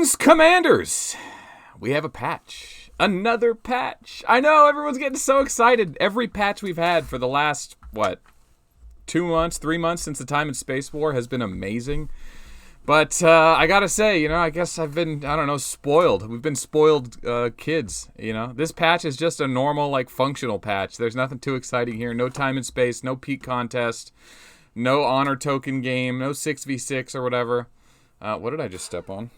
Greetings, Commanders! We have a patch. Another patch. I know, everyone's getting so excited. Every patch we've had for the last, 2 months, 3 months since the time in Space War has been amazing. But I gotta say, I guess I've been, spoiled. We've been spoiled kids, This patch is just a normal, functional patch. There's nothing too exciting here. No time and space, no peak contest, no honor token game, no 6v6 or whatever. What did I just step on?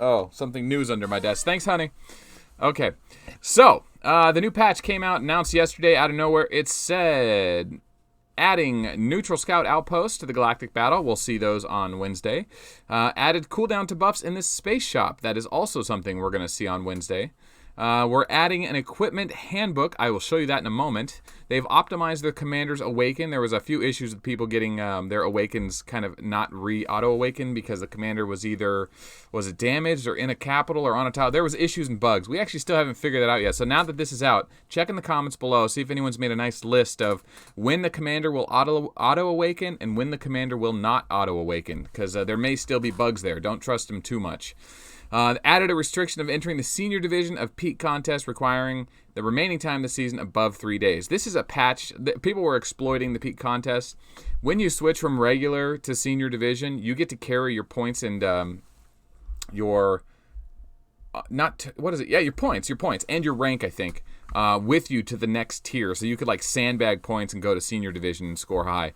Oh, something new's under my desk. Thanks, honey. Okay, so the new patch came out, announced yesterday out of nowhere. It said adding neutral scout outposts to the Galactic Battle. We'll see those on Wednesday. Added cooldown to buffs in the space shop. That is also something we're going to see on Wednesday. We're adding an equipment handbook. I will show you that in a moment. They've optimized their commander's awaken. There was a few issues with people getting their awakens kind of not auto-awaken because the commander was either, was it damaged or in a capital or on a tile? There was issues and bugs. We actually still haven't figured that out yet. So now that this is out, check in the comments below. See if anyone's made a nice list of when the commander will auto-awaken and when the commander will not auto-awaken, because there may still be bugs there. Don't trust them too much. Added a restriction of entering the senior division of peak contest, requiring the remaining time of the season above 3 days. This is a patch that people were exploiting the peak contest. When you switch from regular to senior division, you get to carry your points and your your points and your rank, I think, with you to the next tier. So you could sandbag points and go to senior division and score high.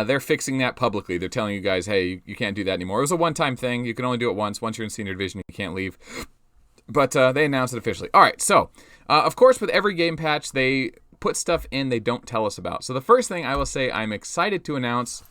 They're fixing that publicly. They're telling you guys, hey, you can't do that anymore. It was a one-time thing. You can only do it once. Once you're in senior division, you can't leave. But they announced it officially. All right, so of course, with every game patch, they put stuff in they don't tell us about. So the first thing I will say I'm excited to announce,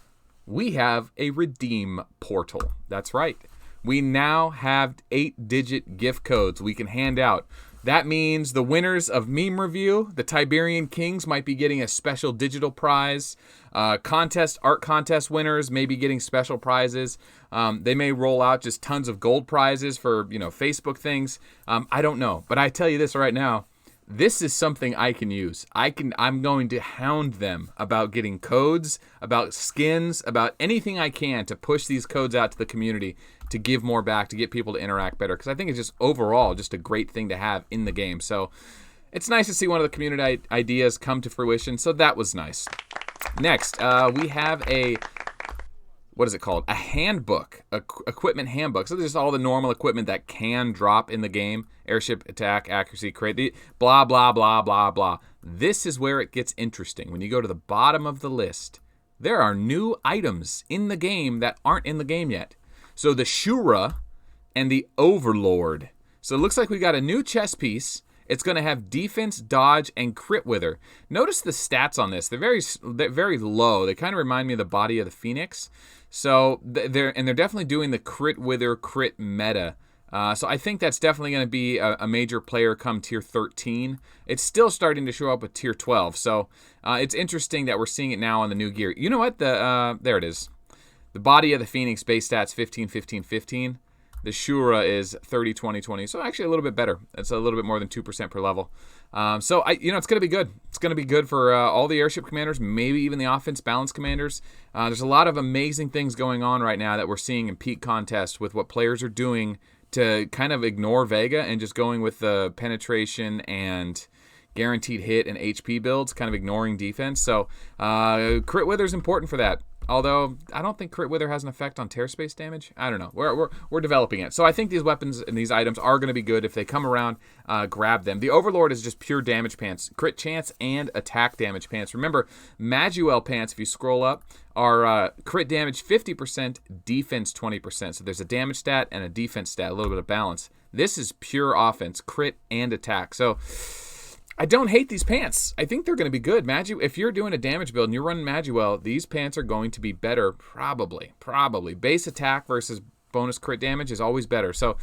we have a redeem portal. That's right. We now have 8-digit gift codes we can hand out. That means the winners of Meme Review, the Tiberian Kings, might be getting a special digital prize. Art contest winners may be getting special prizes. They may roll out just tons of gold prizes for, Facebook things. I don't know. But I tell you this right now, this is something I can use. I'm going to hound them about getting codes, about skins, about anything I can to push these codes out to the community, to give more back, to get people to interact better, because I think it's just overall just a great thing to have in the game. So it's nice to see one of the community ideas come to fruition, so that was nice. Next, we have a, what is it called? A handbook, equipment handbook. So there's all the normal equipment that can drop in the game. Airship, attack, accuracy, crate, blah, blah, blah, blah, blah. This is where it gets interesting. When you go to the bottom of the list, there are new items in the game that aren't in the game yet. So the Shura and the Overlord. So it looks like we got a new chess piece. It's going to have defense, dodge, and crit wither. Notice the stats on this. They're very low. They kind of remind me of the body of the Phoenix. So they're definitely doing the crit wither, crit meta. So I think that's definitely going to be a major player come tier 13. It's still starting to show up with tier 12. So it's interesting that we're seeing it now on the new gear. You know what? There it is. The body of the Phoenix base stats 15, 15, 15. The Shura is 30, 20, 20. So actually a little bit better. It's a little bit more than 2% per level. So it's going to be good. It's going to be good for all the airship commanders, maybe even the offense balance commanders. There's a lot of amazing things going on right now that we're seeing in peak contests with what players are doing to kind of ignore Vega and just going with the penetration and guaranteed hit and HP builds, kind of ignoring defense. So crit wither is important for that. Although I don't think crit wither has an effect on tear space damage. I don't know. We're developing it. So I think these weapons and these items are going to be good. If they come around, grab them. The Overlord is just pure damage pants, crit chance and attack damage pants. Remember, Maguel pants, if you scroll up, are crit damage 50%, defense 20%. So there's a damage stat and a defense stat, a little bit of balance. This is pure offense, crit and attack. So I don't hate these pants. I think they're going to be good. If you're doing a damage build and you're running Maguel, these pants are going to be better, probably. Base attack versus bonus crit damage is always better. So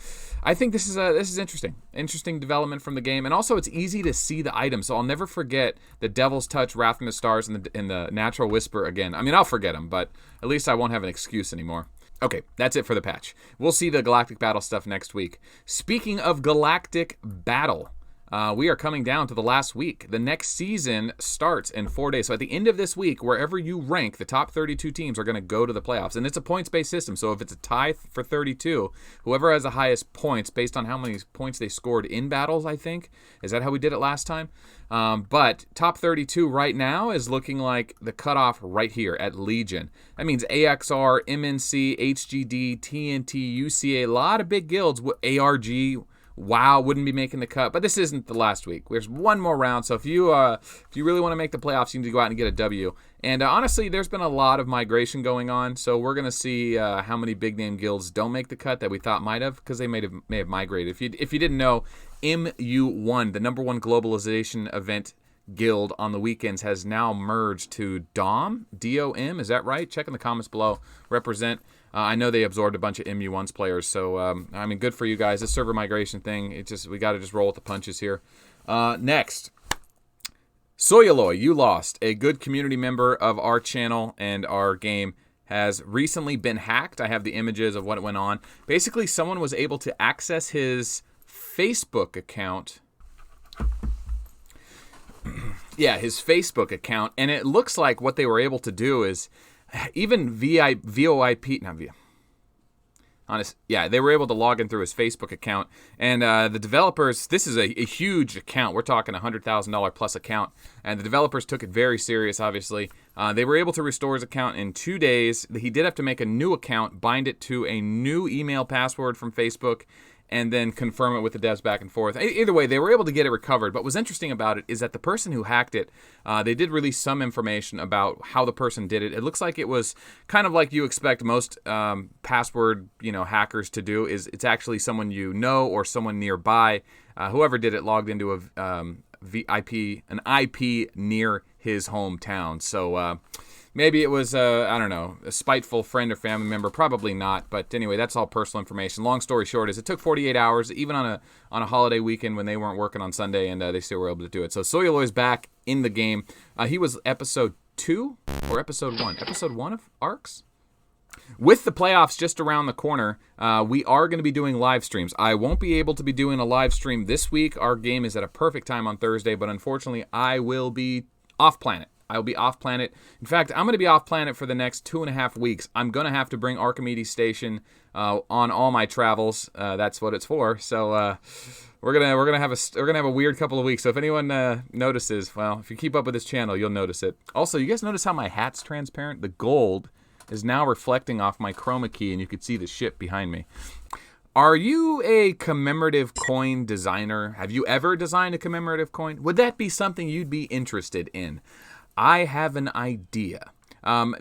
I think this is interesting. Interesting development from the game. And also it's easy to see the items. So I'll never forget the Devil's Touch, Wrath from the Stars, and the Natural Whisper again. I mean, I'll forget them, but at least I won't have an excuse anymore. Okay, that's it for the patch. We'll see the Galactic Battle stuff next week. Speaking of Galactic Battle, we are coming down to the last week. The next season starts in 4 days. So at the end of this week, wherever you rank, the top 32 teams are going to go to the playoffs. And it's a points-based system. So if it's a tie for 32, whoever has the highest points based on how many points they scored in battles, I think. Is that how we did it last time? But top 32 right now is looking like the cutoff right here at Legion. That means AXR, MNC, HGD, TNT, UCA, a lot of big guilds, ARG, WoW wouldn't be making the cut, but this isn't the last week. There's one more round, so if you really want to make the playoffs, you need to go out and get a W. And honestly, there's been a lot of migration going on, so we're going to see how many big-name guilds don't make the cut that we thought might have, because they may have migrated. If you didn't know, MU1, the number one globalization event guild on the weekends, has now merged to DOM, D-O-M, is that right? Check in the comments below. Represent. I know they absorbed a bunch of MU1's players, so I mean, good for you guys. This server migration thing, we got to just roll with the punches here. Next, Soyaloy, you lost. A good community member of our channel and our game has recently been hacked. I have the images of what went on. Basically, someone was able to access his Facebook account. Yeah, his Facebook account, and it looks like what they were able to do is even VoIP, not via. Honest, yeah, they were able to log in through his Facebook account, and the developers. This is a huge account. We're talking $100,000 plus account, and the developers took it very serious. Obviously, they were able to restore his account in 2 days. He did have to make a new account, bind it to a new email password from Facebook, and then confirm it with the devs back and forth. Either way, they were able to get it recovered. But what's interesting about it is that the person who hacked it, they did release some information about how the person did it. It looks like it was kind of like you expect most password, hackers to do. Is it's actually someone you know or someone nearby. Whoever did it logged into an IP near his hometown. So maybe it was, I don't know, a spiteful friend or family member. Probably not. But anyway, that's all personal information. Long story short is it took 48 hours, even on a holiday weekend when they weren't working on Sunday, and they still were able to do it. So Soyaloy's back in the game. He was episode 2 or episode 1? Episode 1 of ARCs? With the playoffs just around the corner, we are going to be doing live streams. I won't be able to be doing a live stream this week. Our game is at a perfect time on Thursday, but unfortunately, I will be off planet. I'll be off planet. In fact, I'm going to be off planet for the next 2.5 weeks. I'm going to have to bring Archimedes Station on all my travels. That's what it's for. So we're gonna have a weird couple of weeks. So if anyone notices, well, if you keep up with this channel, you'll notice it. Also, you guys notice how my hat's transparent? The gold is now reflecting off my chroma key, and you can see the ship behind me. Are you a commemorative coin designer? Have you ever designed a commemorative coin? Would that be something you'd be interested in? I have an idea.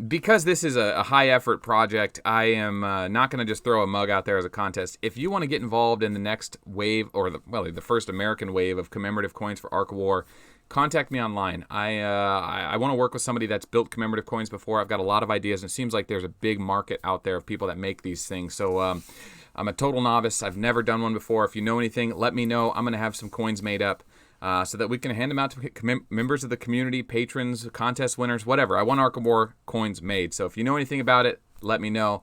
Because this is a high-effort project, I am not going to just throw a mug out there as a contest. If you want to get involved in the next wave, or the first American wave of commemorative coins for Arc of War, contact me online. I want to work with somebody that's built commemorative coins before. I've got a lot of ideas, and it seems like there's a big market out there of people that make these things. So I'm a total novice. I've never done one before. If you know anything, let me know. I'm going to have some coins made up. So that we can hand them out to members of the community, patrons, contest winners, whatever. I want Arc of War coins made. So if you know anything about it, let me know.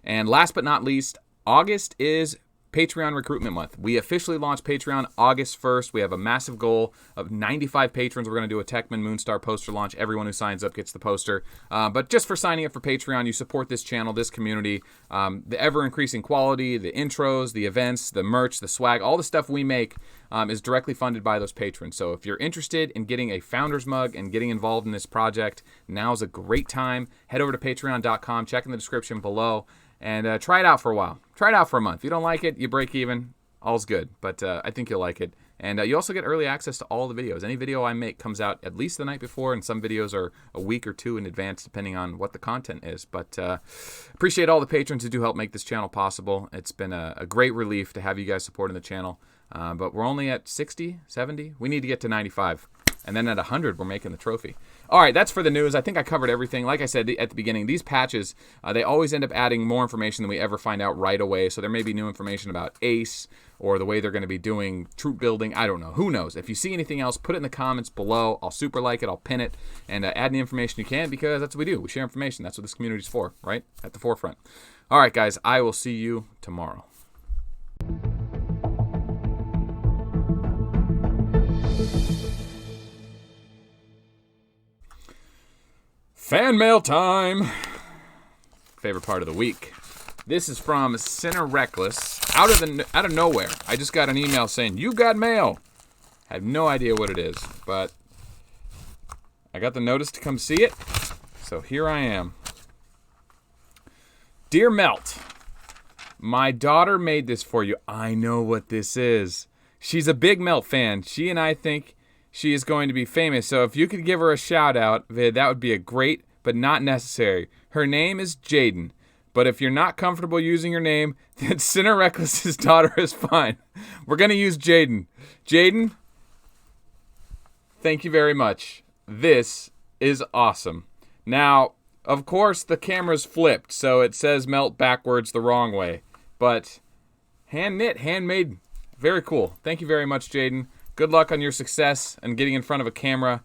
And last but not least, August is Patreon recruitment month. We officially launched Patreon August 1st. We have a massive goal of 95 patrons. We're going to do a Techman Moonstar poster launch. Everyone who signs up gets the poster. But just for signing up for Patreon, you support this channel, this community, the ever-increasing quality, the intros, the events, the merch, the swag, all the stuff we make is directly funded by those patrons. So if you're interested in getting a founder's mug and getting involved in this project, now's a great time. Head over to patreon.com, check in the description below, and try it out for a while. Try it out for a month. If you don't like it, you break even. All's good. But I think you'll like it. And you also get early access to all the videos. Any video I make comes out at least the night before, and some videos are a week or two in advance, depending on what the content is. But appreciate all the patrons who do help make this channel possible. It's been a great relief to have you guys supporting the channel. But we're only at 60, 70. We need to get to 95. And then at 100, we're making the trophy. All right, that's for the news. I think I covered everything. Like I said at the beginning, these patches, they always end up adding more information than we ever find out right away. So there may be new information about Ace or the way they're going to be doing troop building. I don't know. Who knows? If you see anything else, put it in the comments below. I'll super like it. I'll pin it. And add any information you can, because that's what we do. We share information. That's what this community is for, right? At the forefront. All right, guys. I will see you tomorrow. Fan mail time. Favorite part of the week. This is from Sinner Reckless. Out of nowhere, I just got an email saying, you got mail. I have no idea what it is, but I got the notice to come see it, so here I am. Dear Melt, my daughter made this for you. I know what this is. She's a big Melt fan. She and I think she is going to be famous, so if you could give her a shout out, that would be a great, but not necessary. Her name is Jaden. But if you're not comfortable using your name, then Sinner Reckless's daughter is fine. We're going to use Jaden. Jaden, thank you very much. This is awesome. Now, of course, the camera's flipped, so it says Melt backwards the wrong way. But hand-knit, handmade, very cool. Thank you very much, Jaden. Good luck on your success and getting in front of a camera.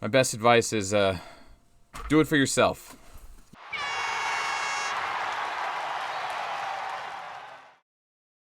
My best advice is do it for yourself.